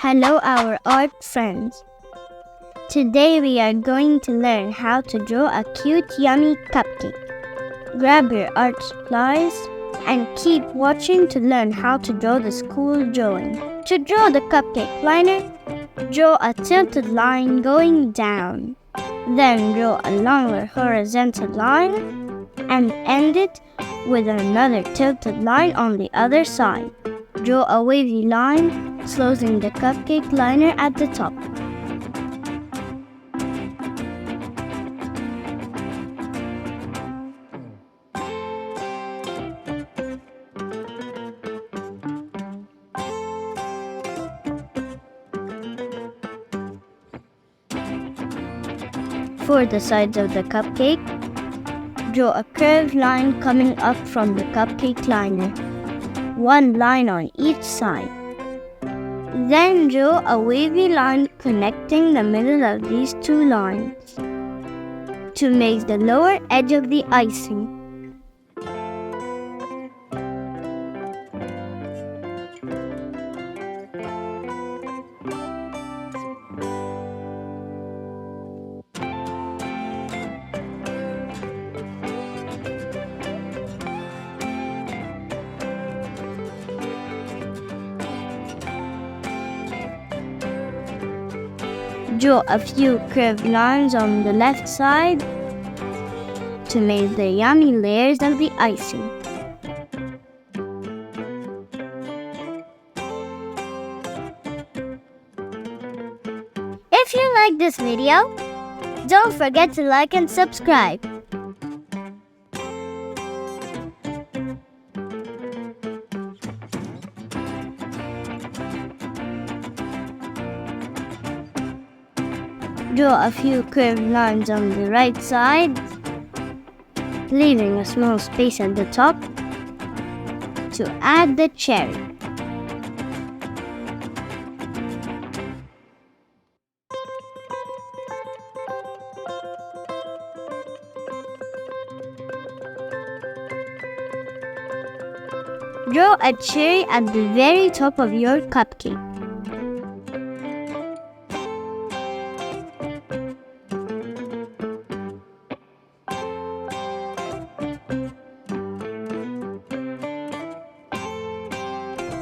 Hello, our art friends. Today we are going to learn how to draw a cute, yummy cupcake. Grab your art supplies and keep watching to learn how to draw this cool drawing. To draw the cupcake liner, draw a tilted line going down. Then draw a longer horizontal line and end it with another tilted line on the other side. Draw a wavy line, closing the cupcake liner at the top. For the sides of the cupcake, draw a curved line coming up from the cupcake liner. One line on each side. Then draw a wavy line connecting the middle of these two lines to make the lower edge of the icing. Draw a few curved lines on the left side to make the yummy layers of the icing. If you like this video, don't forget to like and subscribe. Draw a few curved lines on the right side, leaving a small space at the top to add the cherry. Draw a cherry at the very top of your cupcake.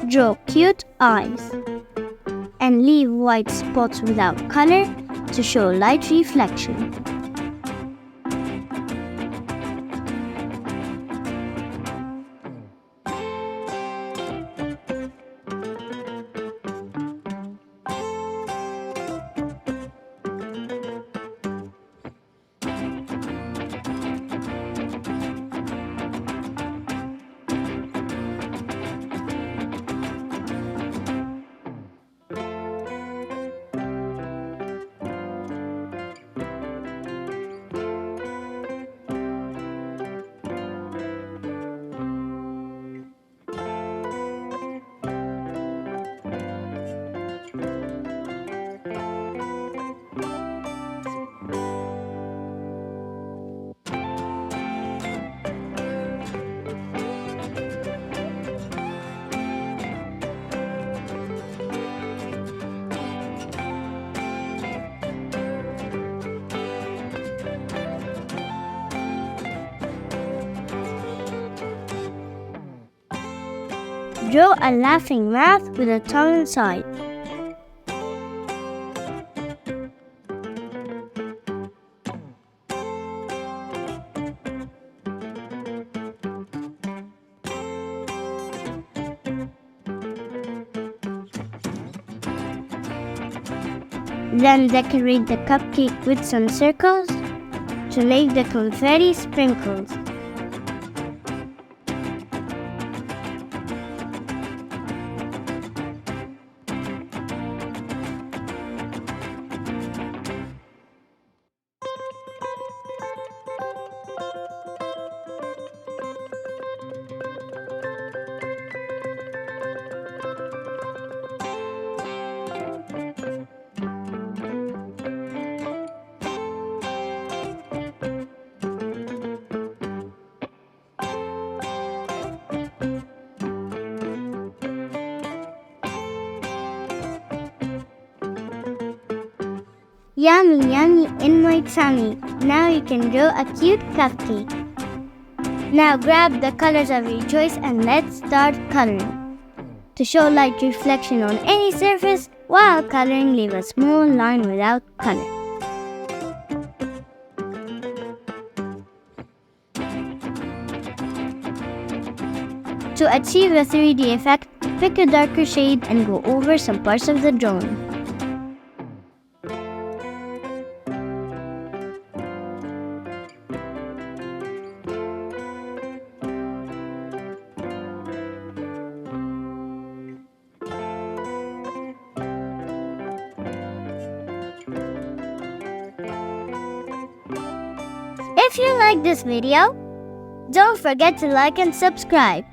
Draw cute eyes and leave white spots without color to show light reflection. Draw a laughing mouth with a tongue inside. Then decorate the cupcake with some circles to make the confetti sprinkles. Yummy, yummy in my tummy. Now you can draw a cute cupcake. Now grab the colors of your choice and let's start coloring. To show light reflection on any surface, while coloring, leave a small line without color. To achieve a 3D effect, pick a darker shade and go over some parts of the drawing. If you like this video, don't forget to like and subscribe.